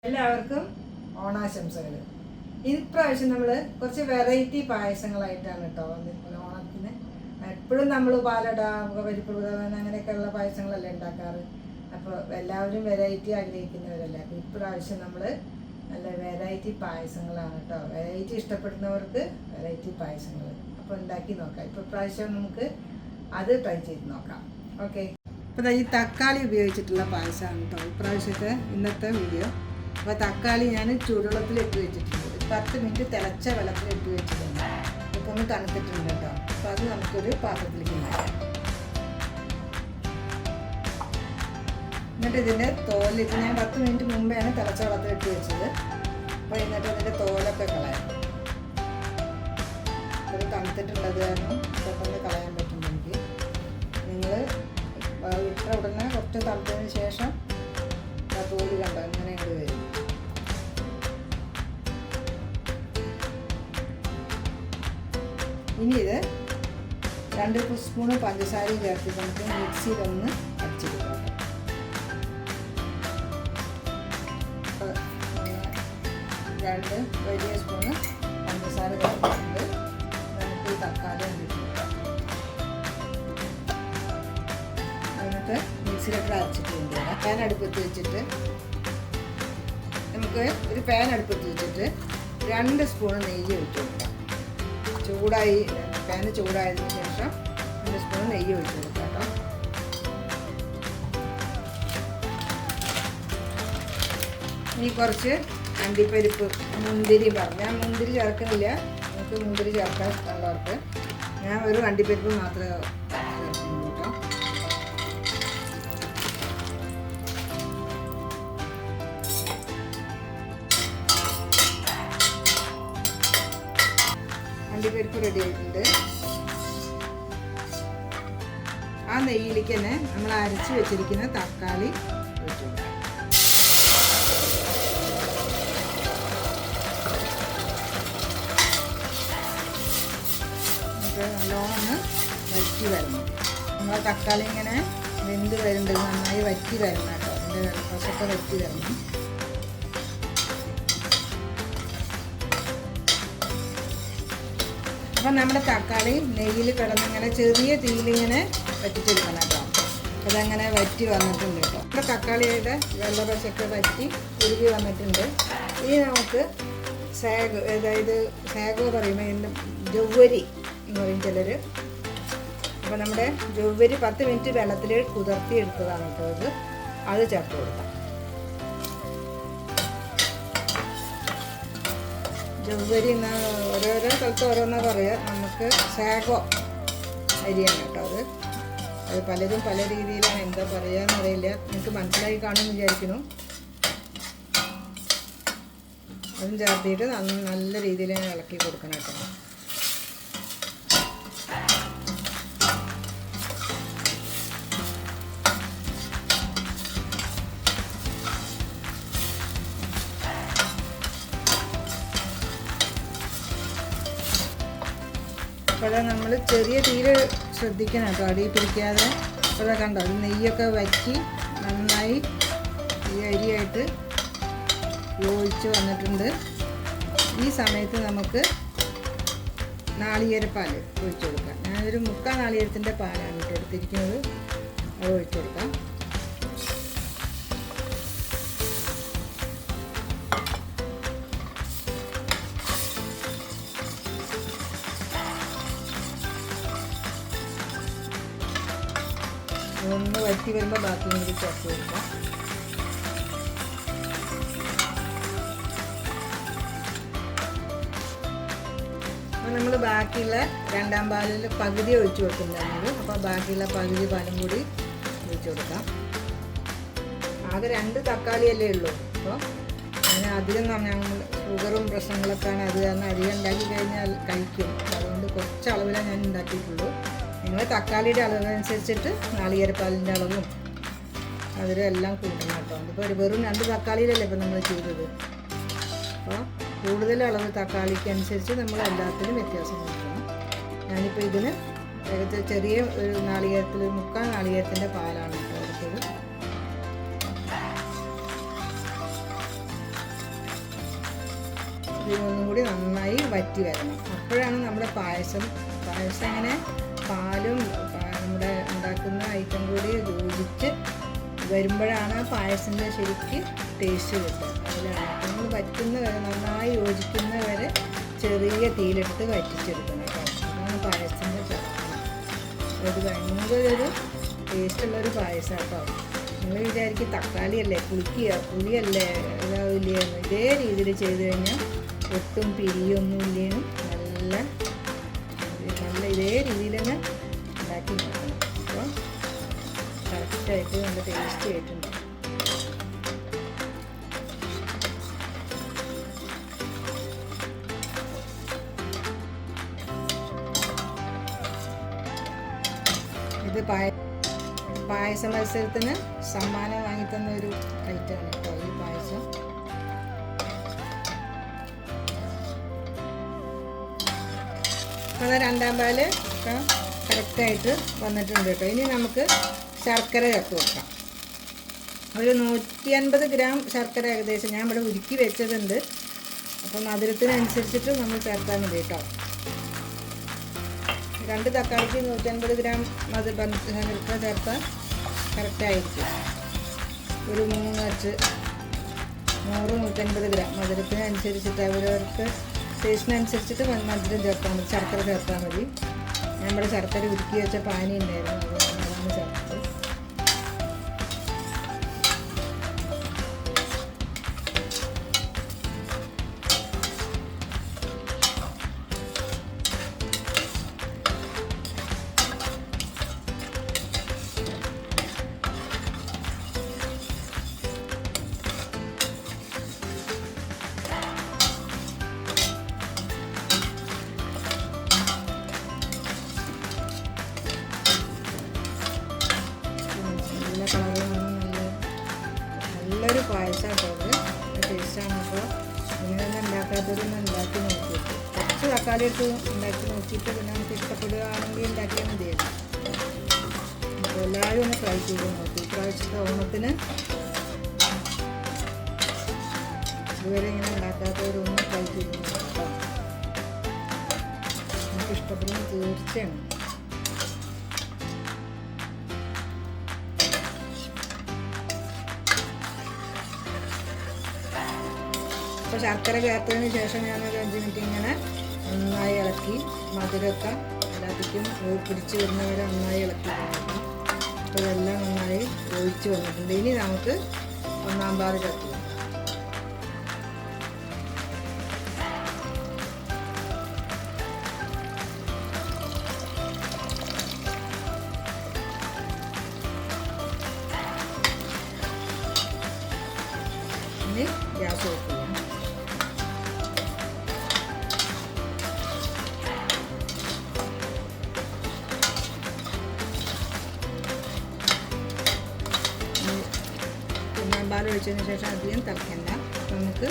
എല്ലാവർക്കും ഓണാശംസകൾ. ഇപ്രാവശ്യം നമ്മൾ കുറച്ച് വെറൈറ്റി പായസങ്ങളായിട്ടാണ് കേട്ടോ വന്നിരിക്കുന്നത്. ഓണത്തിന് എപ്പോഴും നമ്മൾ പാലട, പരിപ്പ് പ്രഥമൻ അങ്ങനെയൊക്കെയുള്ള പായസങ്ങളല്ലേ ഉണ്ടാക്കാറ്. അപ്പോൾ എല്ലാവരും വെറൈറ്റി ആഗ്രഹിക്കുന്നവരല്ലേ. അപ്പോൾ ഇപ്രാവശ്യം നമ്മൾ നല്ല വെറൈറ്റി പായസങ്ങളാണ് കേട്ടോ. വെറൈറ്റി ഇഷ്ടപ്പെടുന്നവർക്ക് വെറൈറ്റി പായസങ്ങൾ അപ്പോൾ ഉണ്ടാക്കി നോക്കാം. ഇപ്പോൾ ഇപ്രാവശ്യം നമുക്ക് അത് ട്രൈ ചെയ്ത് നോക്കാം. ഓക്കെ, അപ്പോൾ ഈ തക്കാളി ഉപയോഗിച്ചിട്ടുള്ള പായസമാണ് കേട്ടോ ഇപ്രാവശ്യത്തെ ഇന്നത്തെ വീഡിയോ. അപ്പോൾ തക്കാളി ഞാൻ ചൂടുവെള്ളത്തിലിട്ട് വെച്ചിട്ടുണ്ട്. 10 മിനിറ്റ് തിളച്ച വെള്ളത്തിലിട്ട് വെച്ചിട്ടുണ്ട്. ഇപ്പോൾ ഒന്ന് തണുത്തിട്ടുണ്ട് കേട്ടോ. അപ്പോൾ അത് നമുക്കൊരു പാത്രത്തിലേക്ക് മാറ്റാം. എന്നിട്ട് ഇതിൻ്റെ തോലിട്ട് ഞാൻ 10 മിനിറ്റ് മുമ്പെയാണ് തിളച്ച വെള്ളത്തിലിട്ട് വെച്ചത്. അപ്പോൾ എന്നിട്ട് അതിൻ്റെ തോലൊക്കെ കളയാം. അത് തണുത്തിട്ടുള്ളത് കാരണം പെട്ടെന്ന് കളയാൻ പറ്റും എനിക്ക്. നിങ്ങൾ ഇട്ട ഉടനെ കുറച്ച് തണുത്തതിന് ശേഷം ആ തോല് കണ്ടോ ഇങ്ങനെ ഇങ്ങോട്ട് വരും. ഇനി ഇത് 2 സ്പൂണ് പഞ്ചസാരയും ചേർത്ത് നമുക്ക് മിക്സിയിലൊന്ന് അടിച്ചെടുക്കാം. 2 വലിയ സ്പൂണ് പഞ്ചസാര ചേർത്തിട്ടുണ്ട്. നമുക്ക് ഈ തക്കാളി ഇട്ടിട്ട് എന്നിട്ട് മിക്സിയിലിട്ട് അരച്ചിട്ടുണ്ട്. പാൻ അടുപ്പത്ത് വെച്ചിട്ട് നമുക്ക് ഒരു പാൻ അടുപ്പത്ത് വെച്ചിട്ട് 2 സ്പൂണ് നെയ്യ് ഒഴിച്ച് കൊടുക്കാം. ചൂടായി പാന് ചൂടായതിനു ശേഷം 2 സ്പൂൺ നെയ്യ് ഒഴിച്ച് കൊടുക്കാം കേട്ടോ. ഇനി കുറച്ച് അണ്ടിപ്പരിപ്പ്, മുന്തിരി ഞാൻ മുന്തിരി ചേർക്കുന്നില്ല. നമുക്ക് മുന്തിരി ചേർക്കാൻ ഉള്ളവർക്ക് ഞാൻ ഒരു അണ്ടിപ്പരിപ്പ് മാത്രമേ ചേർക്കുന്നുള്ളൂ കേട്ടോ. അണ്ടിപ്പരിപ്പ് റെഡി ആയിട്ടുണ്ട്. ആ നെയ്യിലേക്ക് തന്നെ നമ്മൾ അരച്ച് വെച്ചിരിക്കുന്ന തക്കാളി ഒഴിച്ചു കൊടുക്കാം. നല്ലോണം വറ്റി വരണം. നമ്മൾ തക്കാളി ഇങ്ങനെ വെന്ത് വരുന്നുണ്ട്, നന്നായി വറ്റി വരണം കേട്ടോ. അതിൻ്റെ വെള്ളപ്പൊക്കെ വറ്റി വരണം. അപ്പം നമ്മുടെ തക്കാളി നെയ്യിൽ കിടന്നിങ്ങനെ ചെറിയ തീയിലിങ്ങനെ വറ്റിച്ചെടുക്കണം കേട്ടോ. അതങ്ങനെ വറ്റി വന്നിട്ടുണ്ട് കേട്ടോ. നമ്മുടെ തക്കാളിയുടെ വെള്ളപശൊക്കെ വറ്റി ഉരുകി വന്നിട്ടുണ്ട്. ഇനി നമുക്ക് അതായത് സാഗോ പറയുമ്പോൾ ജൗവരി എന്ന് പറയും ചിലർ. അപ്പോൾ നമ്മുടെ ജൗവരി 10 മിനിറ്റ് വെള്ളത്തിൽ കുതിർത്തി എടുത്തതാണ് കേട്ടോ. അത് ചേർത്ത് കൊടുക്കാം. ജൗവരി എന്ന ഓരോരോ സ്ഥലത്ത് ഓരോന്നാ പറയുക. നമുക്ക് സാഗോ അരിയാണ് കേട്ടോ. അത് പലരും പല രീതിയിലാണ് എന്താ പറയുകയെന്ന് അറിയില്ല. നിങ്ങൾക്ക് മനസ്സിലായി കാണുമെന്ന് വിചാരിക്കുന്നു. അതും ചേർത്തിട്ട് നല്ല രീതിയിൽ ഇളക്കി കൊടുക്കണം കേട്ടോ. അപ്പോൾ നമ്മൾ ചെറിയ തീരെ ശ്രദ്ധിക്കണം കേട്ടോ, അടിയിൽ പിടിക്കാതെ. അപ്പോൾ കണ്ടോ അത് നെയ്യൊക്കെ വറ്റി നന്നായി ഈ അരിയായിട്ട് യോജിച്ച് വന്നിട്ടുണ്ട്. ഈ സമയത്ത് നമുക്ക് നാളികേരപ്പാൽ ഒഴിച്ചു കൊടുക്കാം. ഞാനൊരു 3/4 നാളികേരത്തിൻ്റെ പാലാണ് കേട്ടോ എടുത്തിരിക്കുന്നത്. അത് ഒഴിച്ചു കൊടുക്കാം. ഒന്ന് വറ്റി വരുമ്പോൾ ബാക്കി കൂടി ചേർത്ത് കൊടുക്കാം. അപ്പോൾ നമ്മൾ ബാക്കിയുള്ള 2ാം പാലിൽ പകുതി ഒഴിച്ചു കൊടുക്കുന്നുണ്ടായിരുന്നു. അപ്പോൾ ബാക്കിയുള്ള പകുതി പാലും കൂടി ഒഴിച്ചു കൊടുക്കാം. ആകെ 2 തക്കാളിയല്ലേ ഉള്ളൂ. അപ്പോൾ അങ്ങനെ അധികം ഞങ്ങൾ ഷുഗറും പ്രശ്നങ്ങളൊക്കെയാണ്. അത് കാരണം അധികം ഉണ്ടാക്കി കഴിഞ്ഞാൽ കഴിക്കും. അതുകൊണ്ട് കുറച്ച് അളവിലാണ് ഞാൻ ഉണ്ടാക്കിയിട്ടുള്ളൂ. നിങ്ങൾ തക്കാളിയുടെ അളവനുസരിച്ചിട്ട് നാളികേരപ്പാലിൻ്റെ അളവും അതിലും എല്ലാം കൂട്ടണം കേട്ടോ. അതിപ്പോൾ വെറും 2 തക്കാളിയിലല്ലേ ഇപ്പോൾ നമ്മൾ ചെയ്തത്. അപ്പോൾ കൂടുതൽ അളവ് തക്കാളിക്ക് അനുസരിച്ച് നമ്മൾ എല്ലാത്തിനും വ്യത്യാസം കൊടുക്കണം. ഞാനിപ്പോൾ ഇതിന് ഏകദേശം ചെറിയ ഒരു നാളികേരത്തിൽ 3/4 നാളികേരത്തിൻ്റെ പാലാണ് കേട്ടോ എടുത്തത്. ഒന്നും കൂടി നന്നായി വറ്റി വരണം. അപ്പോഴാണ് നമ്മുടെ പായസം ഇങ്ങനെ പാലും നമ്മുടെ ഉണ്ടാക്കുന്ന ഐറ്റം കൂടി യോജിച്ച് വരുമ്പോഴാണ് പായസത്തിൻ്റെ ശരിക്ക് ടേസ്റ്റ് കിട്ടുക. അതിലാണ് നമ്മൾ വറ്റുന്ന വരെ നന്നായി യോജിക്കുന്ന വരെ ചെറിയ തീയിലെടുത്ത് വറ്റിച്ചെടുക്കണം കേട്ടോ. അതാണ് പായസത്തിൻ്റെ ചേർക്കണം. അത് ഭയങ്കര ഒരു ടേസ്റ്റുള്ളൊരു പായസം കേട്ടോ. നിങ്ങൾ വിചാരിക്കും തക്കാളിയല്ലേ പുളിയല്ലേ ഇതാവില്ലേ എന്ന്. ഇതേ രീതിയിൽ ചെയ്ത് കഴിഞ്ഞാൽ ഒട്ടും പിരിയൊന്നുമില്ലേനും നല്ല ഇതേ രീതിയിൽ തന്നെ ഉണ്ടാക്കി നോക്കണം. അപ്പോൾ കറക്റ്റായിട്ട് നല്ല ടേസ്റ്റി ആയിട്ടുണ്ട്. ഇത് പായസ മത്സരത്തിന് സമ്മാനം വാങ്ങിത്തന്ന ഒരു ഐറ്റമാണ് കേട്ടോ ഈ പായസം. അത് രണ്ടാം പാല് കറക്റ്റായിട്ട് വന്നിട്ടുണ്ട് കേട്ടോ. ഇനി നമുക്ക് ശർക്കര ചേർത്ത് കൊടുക്കാം. ഒരു 150 ഗ്രാം ശർക്കര ഏകദേശം ഞാൻ ഇവിടെ ഉരുക്കി വെച്ചതുണ്ട്. അപ്പം മധുരത്തിനനുസരിച്ചിട്ട് നമ്മൾ ചേർത്താൽ മതി കേട്ടോ. 2 തക്കാളിക്ക് 150 ഗ്രാം ശർക്കര ചേർത്താൽ കറക്റ്റായിരിക്കും. ഒരു 150 ഗ്രാം മധുരത്തിനനുസരിച്ചിട്ട് അവരവർക്ക് ടേസ്റ്റിനനുസരിച്ചിട്ട് മധുരം ചേർത്താൽ മതി, ശർക്കര ചേർത്താൽ മതി. ഞാൻ ഇവിടെ ശർക്കര ഉരുക്കി വെച്ച പാനി ഉണ്ടായിരുന്നു, അതാണ് ചേർത്തത്. നല്ലൊരു പായസം കേട്ടോ. അത് ടേസ്റ്റാണ്. അപ്പോൾ ഇങ്ങനെയൊന്നും ഉണ്ടാക്കാത്തതൊന്നും ഉണ്ടാക്കി നോക്കിയിട്ട് കുറച്ച് തക്കാളി ഇട്ട് ഉണ്ടാക്കി നോക്കിയിട്ട് പിന്നെ നമുക്ക് ഇഷ്ടപ്പെടുകയാണെങ്കിൽ ഉണ്ടാക്കിയാൽ മതിയായിരുന്നു. അപ്പോൾ എല്ലാവരും ഒന്ന് ട്രൈ ചെയ്ത് നോക്കി. ഇപ്രാവശ്യത്തെ ഓണത്തിന് ഇതുവരെ ഇങ്ങനെ ഉണ്ടാക്കാത്തവരൊന്നും ട്രൈ ചെയ്ത് നോക്കാം കേട്ടോ. നമുക്ക് ഇഷ്ടപ്പെടുന്ന തീർച്ചയാണ്. അപ്പോൾ ശർക്കര ചേർത്തതിന് ശേഷം ഞാനൊരു 5 മിനിറ്റ് ഇങ്ങനെ നന്നായി ഇളക്കി മധുരമൊക്കെ എല്ലാത്തിനും പിടിച്ച് വരുന്നവരെ നന്നായി ഇളക്കി കൊടുക്കണം. അപ്പോൾ ഇതെല്ലാം നന്നായി ഒഴിച്ച് വന്നിട്ടുണ്ട്. ഇനി നമുക്ക് 1-ാം പാല് ചേർത്ത് ഇനി ഗ്യാസ് ഓഫ് ചെയ്യാം. പാൽ ഒഴിച്ചതിന് ശേഷം അധികം തിളക്കണ്ട. നമുക്ക്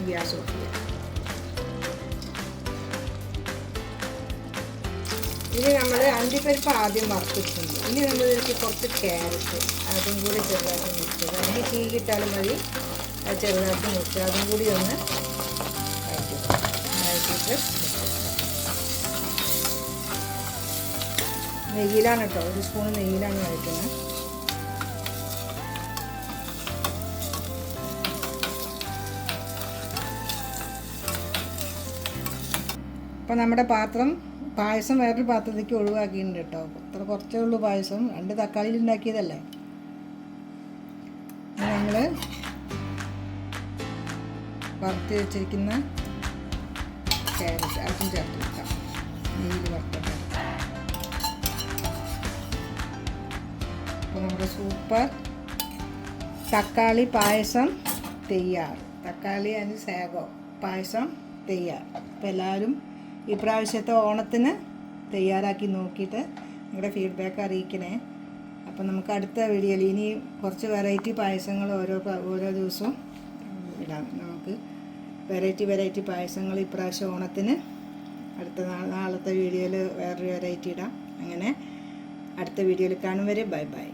ഗ്യാസ് ഓഫ് ചെയ്യാം. ഇനി നമ്മൾ അണ്ടിപ്പരിപ്പ് ആദ്യം വറുത്തിട്ടുണ്ട്. ഇനി നമ്മൾ ഇതിലേക്ക് കുറച്ച് ക്യാരറ്റ് അതും കൂടി ചെറുതായിട്ട് മുറിച്ചത്, അണ്ടി ചീകിട്ടാലും മതി, ചെറുതായിട്ട് മുറിച്ച് അതും കൂടി ഒന്ന് വഴറ്റിയിട്ട് നെയ്യിലാണ് കേട്ടോ, 1 സ്പൂൺ നെയ്യിലാണ് വഴറ്റുന്നത്. അപ്പോൾ നമ്മുടെ പായസം വേറൊരു പാത്രത്തേക്ക് ഒഴിവാക്കിയിട്ടുണ്ട് കേട്ടോ. അത്ര കുറച്ചേ ഉള്ളൂ പായസം, 2 തക്കാളിയിൽ ഉണ്ടാക്കിയതല്ലേ. നമ്മൾ വറുത്ത് വെച്ചിരിക്കുന്ന ക്യാരറ്റ് അതും ചേർത്ത് വെക്കാം, നെയ്യിൽ വറുത്തിട്ട്. അപ്പോൾ നമ്മുടെ സൂപ്പർ തക്കാളി പായസം തയ്യാർ. തക്കാളി ആൻഡ് സാഗോ പായസം തയ്യാർ. അപ്പോൾ എല്ലാവരും ഈ പ്രാവശ്യത്തെ ഓണത്തിന് തയ്യാറാക്കി നോക്കിയിട്ട് നിങ്ങളുടെ ഫീഡ്ബാക്ക് അറിയിക്കണേ. അപ്പം നമുക്ക് അടുത്ത വീഡിയോയിൽ ഇനി കുറച്ച് വെറൈറ്റി പായസങ്ങൾ ഓരോ ദിവസവും ഇടാം. നമുക്ക് വെറൈറ്റി പായസങ്ങൾ ഇപ്രാവശ്യം ഓണത്തിന് നാളത്തെ വീഡിയോയിൽ വേറൊരു വെറൈറ്റി ഇടാം. അങ്ങനെ അടുത്ത വീഡിയോയിൽ കാണും വരെ ബൈ ബൈ.